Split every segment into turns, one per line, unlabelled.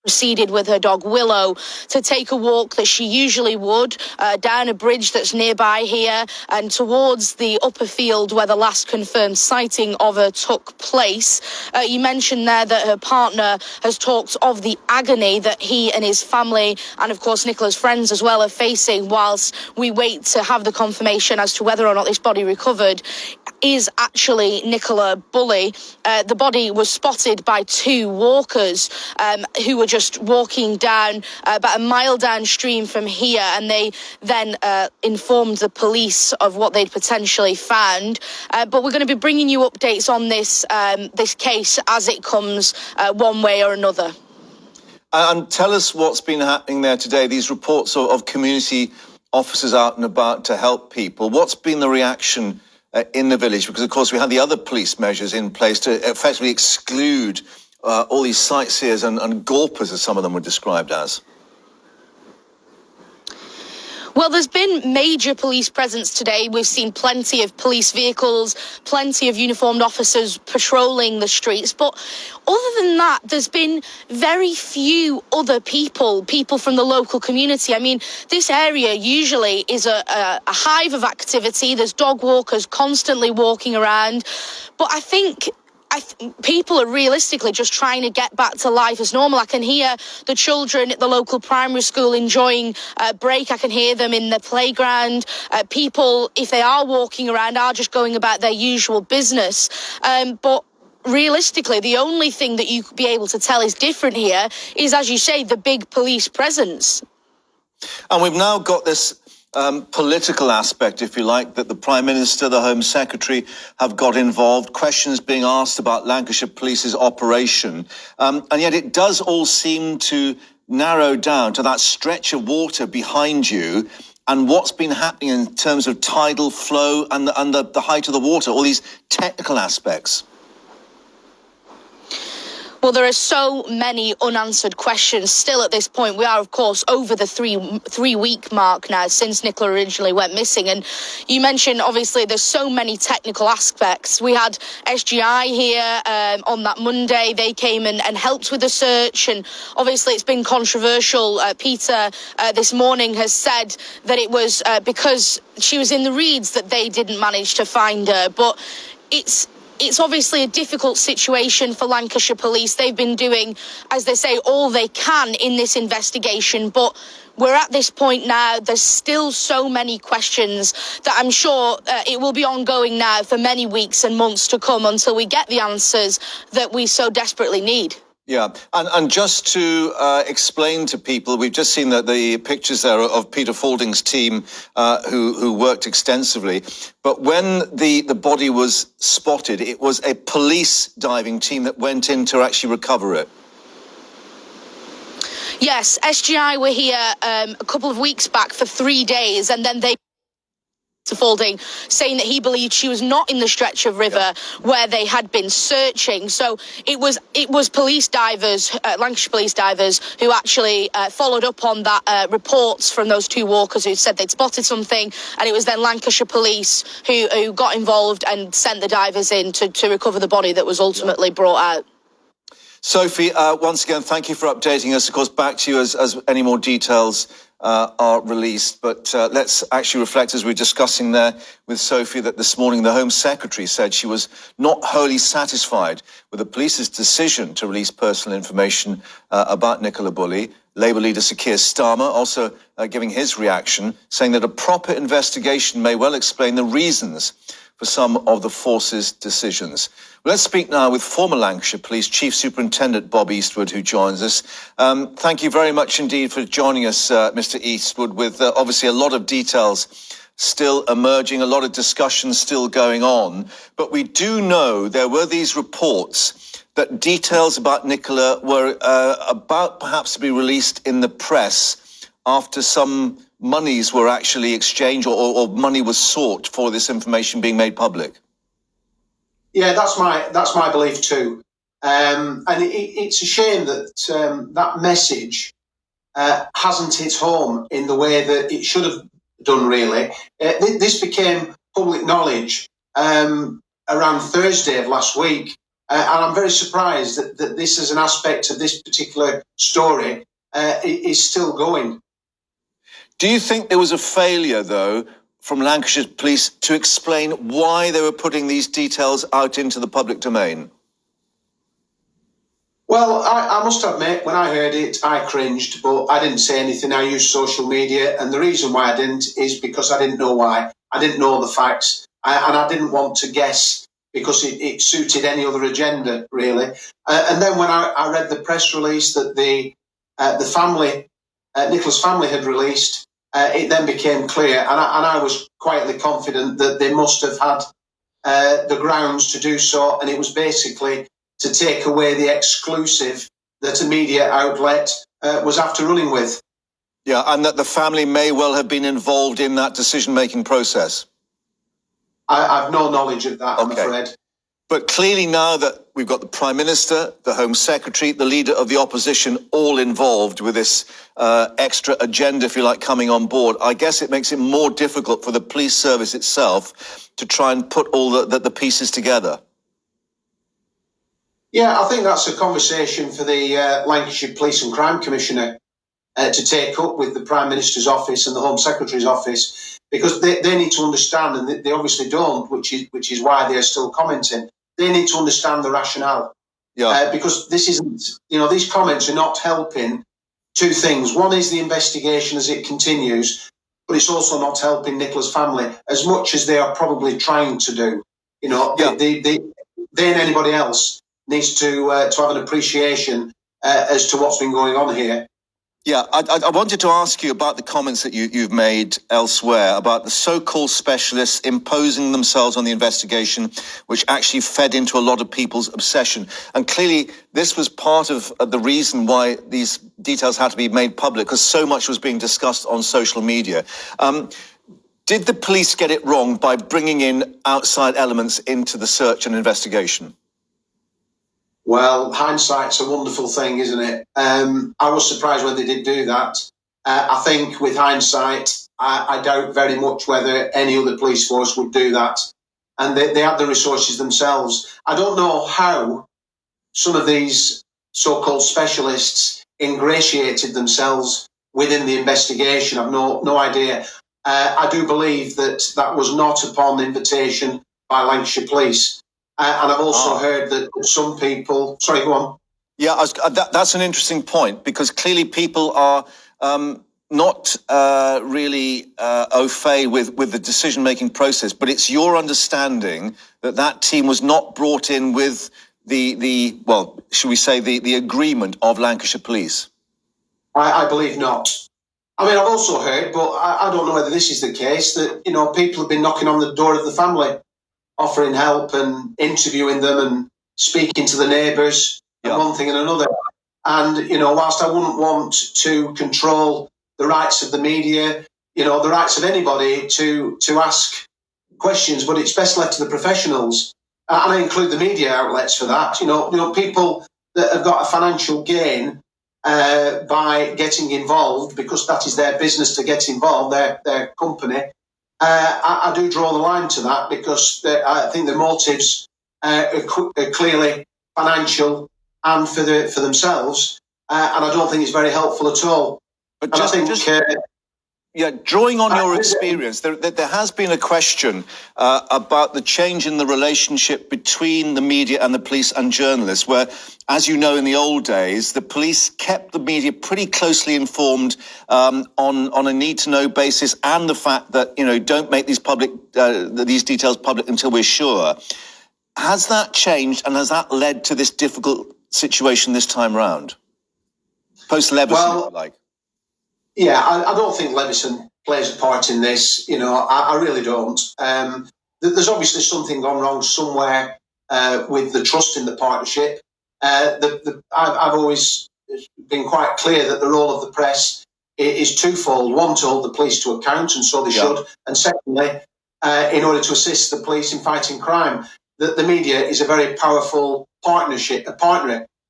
proceeded with her dog Willow to take a walk that she usually would down a bridge that's nearby here and towards the upper field where the last confirmed sighting of her took place. You mentioned there that her partner has talked of the agony that he and his family and of course Nicola's friends as well are facing whilst we wait to have the confirmation as to whether or not this body recovered is actually Nicola Bulley. The body was spotted by two walkers who were just walking down about a mile downstream from here, and they then informed the police of what they'd potentially found. But we're going to be bringing you updates on this case as it comes one way or another.
And tell us what's been happening there today. These reports of community officers out and about to help people. What's been the reaction in the village? Because, of course, we had the other police measures in place to effectively exclude all these sightseers and gawpers, as some of them were described as.
Well, there's been major police presence today. We've seen plenty of police vehicles, plenty of uniformed officers patrolling the streets. But other than that, there's been very few other people from the local community. I mean, this area usually is a hive of activity. There's dog walkers constantly walking around. But I think people are realistically just trying to get back to life as normal. I can hear the children at the local primary school enjoying a break. I can hear them in the playground. People, if they are walking around, are just going about their usual business. But realistically, the only thing that you could be able to tell is different here is, as you say, the big police presence.
And we've now got this political aspect, if you like, that the Prime Minister, the Home Secretary have got involved, questions being asked about Lancashire Police's operation. And yet it does all seem to narrow down to that stretch of water behind you and what's been happening in terms of tidal flow and the height of the water, all these technical aspects.
Well, there are so many unanswered questions still at this point. We are, of course, over the three-week mark now since Nicola originally went missing. And you mentioned, obviously, there's so many technical aspects. We had SGI here on that Monday. They came and helped with the search. And obviously, it's been controversial. Peter this morning has said that it was because she was in the reeds that they didn't manage to find her. But it's obviously a difficult situation for Lancashire Police. They've been doing, as they say, all they can in this investigation. But we're at this point now. There's still so many questions that I'm sure it will be ongoing now for many weeks and months to come until we get the answers that we so desperately need.
Yeah, and just to explain to people, we've just seen the pictures there of Peter Faulding's team who worked extensively. But when the body was spotted, it was a police diving team that went in to actually recover it.
Yes, SGI were here a couple of weeks back for 3 days, and then they to Faulding, saying that he believed she was not in the stretch of river where they had been searching. So it was police divers, Lancashire police divers, who actually followed up on that reports from those two walkers who said they'd spotted something, and it was then Lancashire police who got involved and sent the divers in to recover the body that was ultimately brought out.
Sophie, once again, thank you for updating us. Of course, back to you as any more details are released. But let's actually reflect, as we're discussing there with Sophie, that this morning the Home Secretary said she was not wholly satisfied with the police's decision to release personal information about Nicola Bulley. Labour leader Sir Keir Starmer also giving his reaction, saying that a proper investigation may well explain the reasons for some of the force's decisions. Well, let's speak now with former Lancashire Police Chief Superintendent Bob Eastwood, who joins us. Thank you very much indeed for joining us, Mr. Eastwood, with obviously a lot of details still emerging, a lot of discussions still going on. But we do know there were these reports that details about Nicola were about perhaps to be released in the press after some monies were actually exchanged or money was sought for this information being made public.
Yeah, that's my belief too. And it's a shame that that message hasn't hit home in the way that it should have done, really. This became public knowledge around Thursday of last week, And I'm very surprised that this is an aspect of this particular story is still going.
Do you think there was a failure, though, from Lancashire Police to explain why they were putting these details out into the public domain?
Well, I must admit, when I heard it, I cringed, but I didn't say anything. I used social media, and the reason why I didn't is because I didn't know why. I didn't know the facts, and I didn't want to guess because it suited any other agenda, really. And then when I read the press release that the family, Nicola's family had released, it then became clear, and I was quietly confident that they must have had the grounds to do so, and it was basically to take away the exclusive that a media outlet was after running with.
Yeah, and that the family may well have been involved in that decision-making process.
I've no knowledge of that, I'm
Okay.
afraid.
But clearly now that we've got the Prime Minister, the Home Secretary, the Leader of the Opposition all involved with this extra agenda, if you like, coming on board, I guess it makes it more difficult for the police service itself to try and put all the pieces together.
Yeah, I think that's a conversation for the Lancashire Police and Crime Commissioner to take up with the Prime Minister's office and the Home Secretary's office, because they need to understand, and they obviously don't, which is why they're still commenting. They need to understand the rationale.
Yeah.
Because this isn't, these comments are not helping two things. One is the investigation as it continues, but it's also not helping Nicola's family as much as they are probably trying to do. They and anybody else needs to have an appreciation as to what's been going on here.
Yeah, I wanted to ask you about the comments that you've made elsewhere about the so-called specialists imposing themselves on the investigation, which actually fed into a lot of people's obsession. And clearly, this was part of the reason why these details had to be made public, because so much was being discussed on social media. Did the police get it wrong by bringing in outside elements into the search and investigation?
Well, hindsight's a wonderful thing, isn't it? I was surprised when they did do that. I think with hindsight, I doubt very much whether any other police force would do that. And they have the resources themselves. I don't know how some of these so-called specialists ingratiated themselves within the investigation. I've no idea. I do believe that was not upon invitation by Lancashire Police. And I've also heard that some people... Sorry, go on.
Yeah, that's an interesting point, because clearly people are not really au fait with the decision-making process, but it's your understanding that team was not brought in with the well, should we say, the agreement of Lancashire Police?
I believe not. I mean, I've also heard, but I don't know whether this is the case, that, people have been knocking on the door of the family, offering help and interviewing them and speaking to the neighbours and one thing and another. And, whilst I wouldn't want to control the rights of the media, the rights of anybody to ask questions, but it's best left to the professionals. And I include the media outlets for that. People that have got a financial gain by getting involved, because that is their business to get involved, their company. I do draw the line to that, because I think the motives are clearly financial and for themselves, and I don't think it's very helpful at all.
But drawing on your experience, there has been a question about the change in the relationship between the media and the police and journalists, where, as you know, in the old days, the police kept the media pretty closely informed on a need-to-know basis, and the fact that, don't make these details public until we're sure. Has that changed, and has that led to this difficult situation this time round? Post-Leveson, if you like.
Yeah, I don't think Leveson plays a part in this. I really don't. There's obviously something gone wrong somewhere with the trust in the partnership. I've always been quite clear that the role of the press is twofold. One, to hold the police to account, and so they should. And secondly, in order to assist the police in fighting crime. The media is a very powerful partner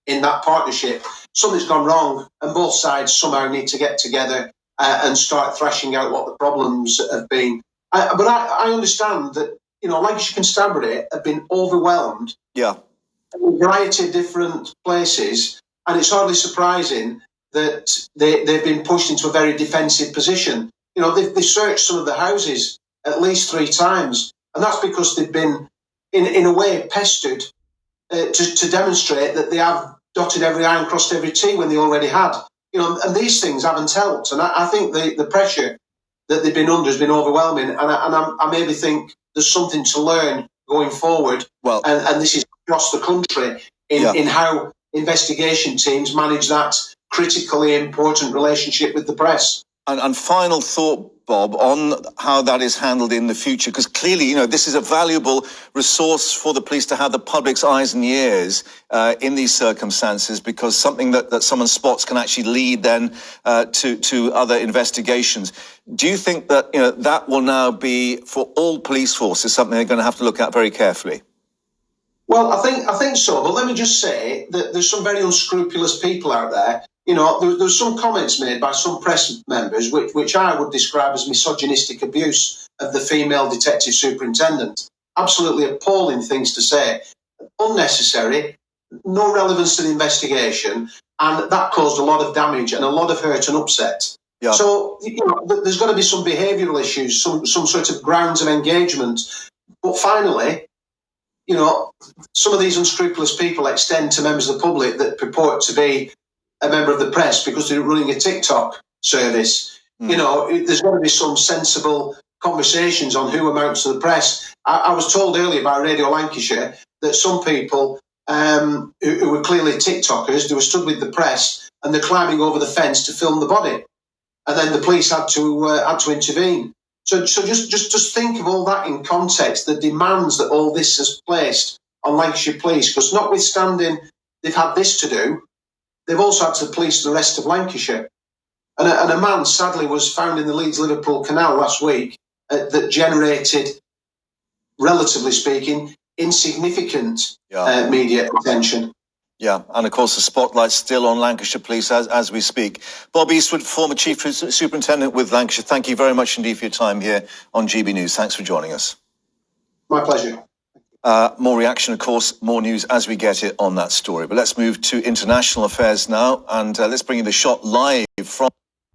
in that partnership. Something's gone wrong, and both sides somehow need to get together and start thrashing out what the problems have been. But I understand that, Lancashire Constabulary have been overwhelmed a variety of different places, and it's hardly surprising that they've been pushed into a very defensive position. You know, they've searched some of the houses at least 3 times, and that's because they've been, in a way, pestered to demonstrate that they have dotted every I and crossed every T when they already had. You know, and these things haven't helped. And I think the pressure that they've been under has been overwhelming. And I maybe think there's something to learn going forward.
Well,
and this is across the country in how investigation teams manage that critically important relationship with the press.
And final thought, Bob, on how that is handled in the future, because clearly, you know, this is a valuable resource for the police to have the public's eyes and ears in these circumstances, because something that someone spots can actually lead then to other investigations. Do you think that, you know, that will now be, for all police forces, something they're going to have to look at very carefully?
Well, I think so. But let me just say that there's some very unscrupulous people out there. You know, there's some comments made by some press members which I would describe as misogynistic abuse of the female detective superintendent. Absolutely appalling things to say. Unnecessary, no relevance to the investigation, and that caused a lot of damage and a lot of hurt and upset. Yeah. So, you know, there's got to be some behavioural issues, some sort of grounds of engagement. But finally, you know, some of these unscrupulous people extend to members of the public that purport to be a member of the press because they're running a TikTok service. You know, there's got to be some sensible conversations on who amounts to the press. I was told earlier by Radio Lancashire that some people who were clearly TikTokers, they were stood with the press and they're climbing over the fence to film the body, and then the police had to intervene. So just think of all that in context, the demands that all this has placed on Lancashire Police, because notwithstanding they've had this to do, they've also had to police the rest of Lancashire. And a man, sadly, was found in the Leeds-Liverpool Canal last week that generated, relatively speaking, insignificant media attention.
Yeah, and of course the spotlight's still on Lancashire Police as we speak. Bob Eastwood, former Chief Superintendent with Lancashire, thank you very much indeed for your time here on GB News. Thanks for joining us.
My pleasure.
More reaction, of course, more news as we get it on that story. But let's move to international affairs now, and let's bring you the shot live from